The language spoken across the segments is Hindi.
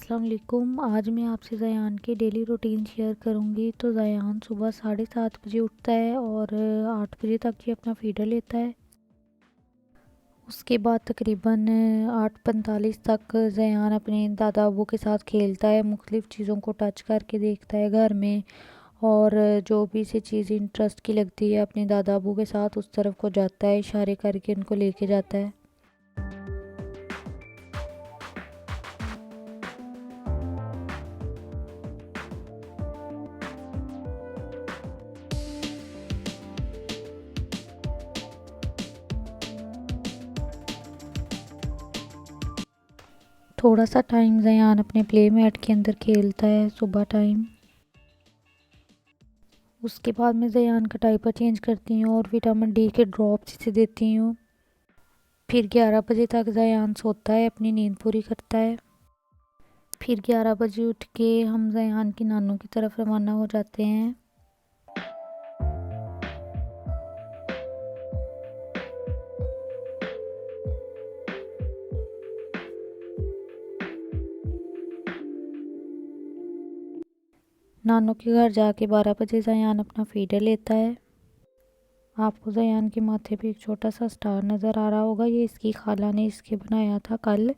अस्सलाम वालेकुम। आज मैं आपसे ज़यान की डेली रूटीन शेयर करूंगी। तो ज़यान सुबह 7:30 बजे उठता है और 8 बजे तक ये अपना फीडर लेता है। उसके बाद तकरीबन 8:45 तक ज़यान अपने दादा अबू के साथ खेलता है, मुख्तलिफ़ चीज़ों को टच करके देखता है घर में, और जो भी इसे चीज़ इंटरेस्ट की लगती है अपने दादा अबू के साथ उस तरफ को जाता है, इशारे करके उनको लेके जाता है। थोड़ा सा टाइम ज़यान अपने प्ले मैट के अंदर खेलता है सुबह टाइम। उसके बाद मैं ज़यान का डायपर चेंज करती हूँ और विटामिन डी के ड्रॉप्स इसे देती हूँ। फिर 11 बजे तक ज़यान सोता है, अपनी नींद पूरी करता है। फिर 11 बजे उठ के हम ज़यान की नानू की तरफ रवाना हो जाते हैं। नानू के घर जाके 12 बजे ज़यान अपना फीडर लेता है। आपको ज़यान के माथे पे एक छोटा सा स्टार नज़र आ रहा होगा, ये इसकी खाला ने इसके बनाया था कल।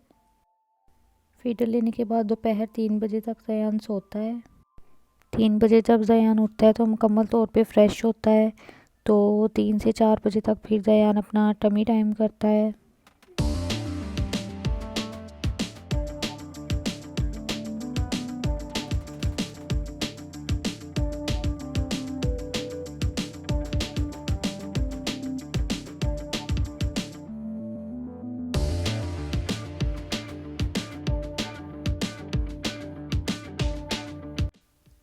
फीडर लेने के बाद दोपहर 3 बजे तक ज़यान सोता है। 3 बजे जब ज़यान उठता है तो मुकम्मल तौर पे फ्रेश होता है। तो 3 से 4 बजे तक फिर ज़यान अपना टमी टाइम करता है।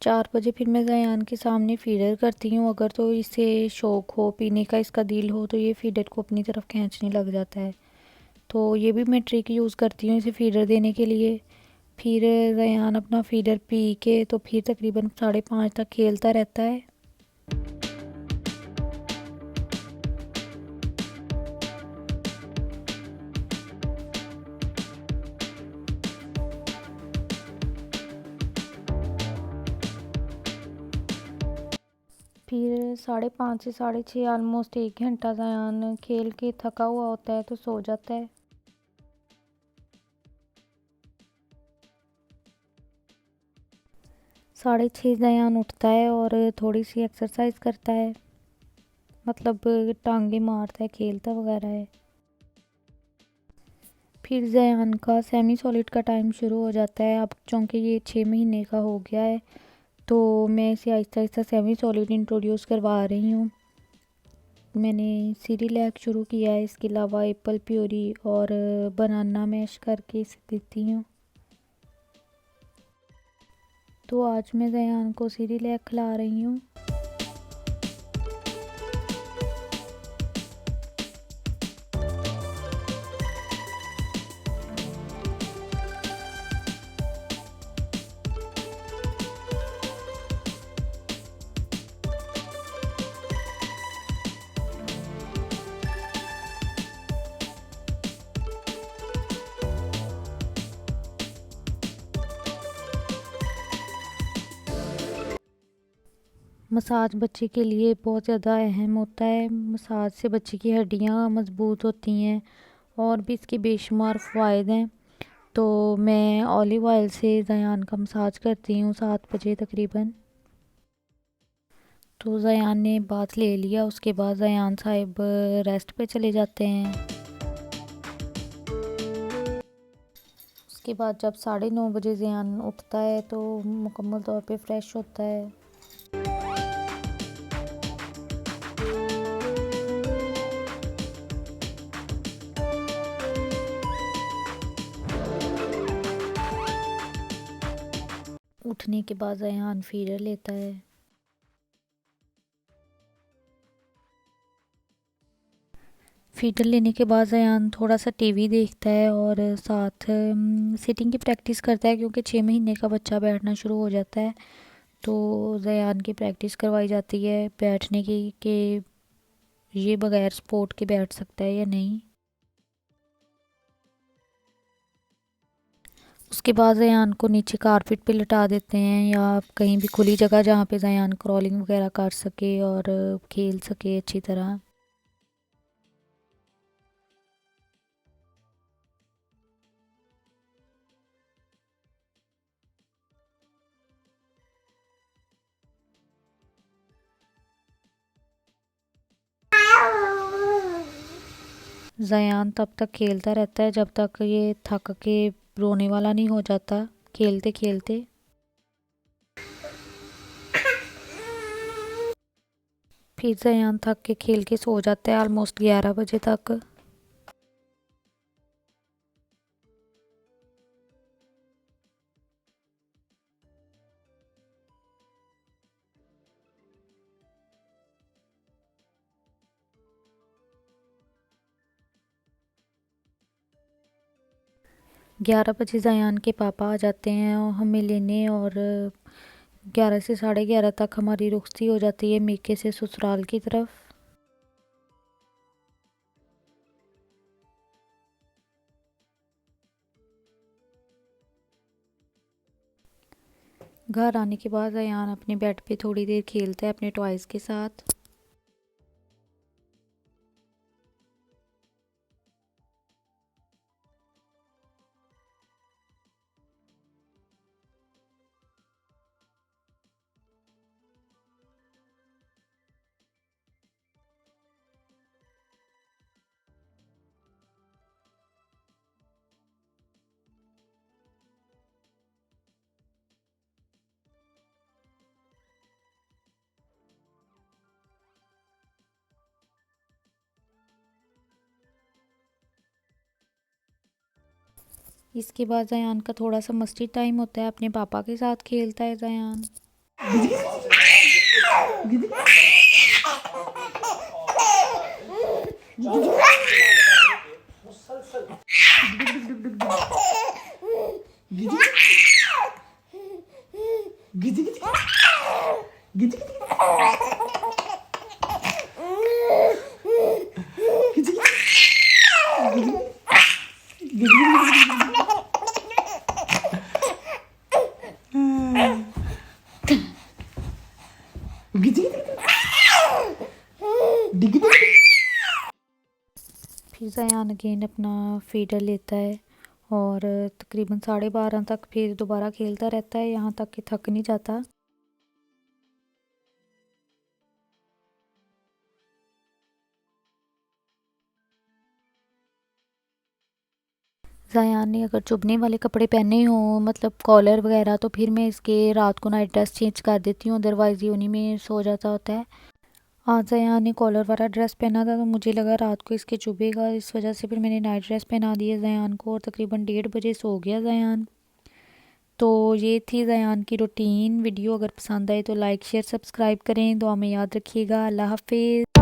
4 बजे फिर मैं ज़यान के सामने फीडर करती हूँ। अगर तो इसे शौक़ हो पीने का, इसका दिल हो, तो ये फीडर को अपनी तरफ खींचने लग जाता है। तो ये भी मैं ट्रिक यूज़ करती हूँ इसे फीडर देने के लिए। फिर ज़यान अपना फीडर पी के तो फिर तकरीबन 5:30 तक खेलता रहता है। फिर 5:30 से 6:30 ऑलमोस्ट 1 घंटा ज़यान खेल के थका हुआ होता है तो सो जाता है। 6:30 ज़यान उठता है और थोड़ी सी एक्सरसाइज करता है, मतलब टांगे मारता है, खेलता वगैरह है। फिर ज़यान का सेमी सॉलिड का टाइम शुरू हो जाता है। अब चूँकि ये 6 महीने का हो गया है तो मैं इसे Aahista Aahista semi solid introduce करवा रही हूँ। मैंने सीरिलैक शुरू किया है, इसके अलावा एप्पल प्योरी और बनाना मैश करके इसे देती हूँ। तो आज मैं ज़यान को सीरिलैक खिला रही हूँ। मसाज बच्चे के लिए बहुत ज़्यादा अहम होता है। मसाज से बच्चे की हड्डियाँ मज़बूत होती हैं और भी इसके बेशुमार फ़ायदे हैं। तो मैं ऑलिव ऑयल से ज़यान का मसाज करती हूँ 7 बजे तकरीबन। तो ज़यान ने बाथ ले लिया, उसके बाद ज़यान साहिब रेस्ट पे चले जाते हैं। उसके बाद जब 9:30 बजे ज़यान उठता है तो मुकम्मल तौर पे फ्रेश होता है। उठने के बाद ज़यान फीडर लेता है। फीडर लेने के बाद ज़यान थोड़ा सा टीवी देखता है और साथ सिटिंग की प्रैक्टिस करता है, क्योंकि 6 महीने का बच्चा बैठना शुरू हो जाता है। तो ज़यान की प्रैक्टिस करवाई जाती है बैठने की, कि ये बगैर सपोर्ट के बैठ सकता है या नहीं। उसके बाद ज़यान को नीचे कारपेट पे लिटा देते हैं या कहीं भी खुली जगह जहाँ पे ज़यान क्रॉलिंग वगैरह कर सके और खेल सके अच्छी तरह। ज़यान तब तक खेलता रहता है जब तक ये थक के रोने वाला नहीं हो जाता खेलते खेलते। फिर ज़यान थक के खेल के सो जाता है ऑलमोस्ट 11 बजे तक। 11 बजे ज़यान के पापा आ जाते हैं और हमें लेने, और 11 से 11:30 तक हमारी रुखसती हो जाती है मीके से ससुराल की तरफ। घर आने के बाद ज़यान अपने बेड पे थोड़ी देर खेलता है अपने टॉयज़ के साथ। इसके बाद ज़यान का थोड़ा सा मस्ती टाइम होता है, अपने पापा के साथ खेलता है ज़यान। फिर ज़यान अगेन अपना फीडर लेता है और तकरीबन 12:30 तक फिर दोबारा खेलता रहता है यहाँ तक कि थक नहीं जाता। ज़यान ने अगर चुभने वाले कपड़े पहने हों मतलब कॉलर वगैरह, तो फिर मैं इसके रात को नाइट ड्रेस चेंज कर देती हूँ, अदरवाइज़ ये उन्हीं में सो जाता होता है। आज ज़यान ने कॉलर वाला ड्रेस पहना था तो मुझे लगा रात को इसके चुभेगा, इस वजह से फिर मैंने नाइट ड्रेस पहना दिया ज़यान को और तकरीबन 1:30 बजे सो गया ज़यान। तो ये थी ज़यान की रूटीन। वीडियो अगर पसंद आए तो लाइक शेयर सब्सक्राइब करें, दुआ में याद रखिएगा। अल्लाह हाफिज़।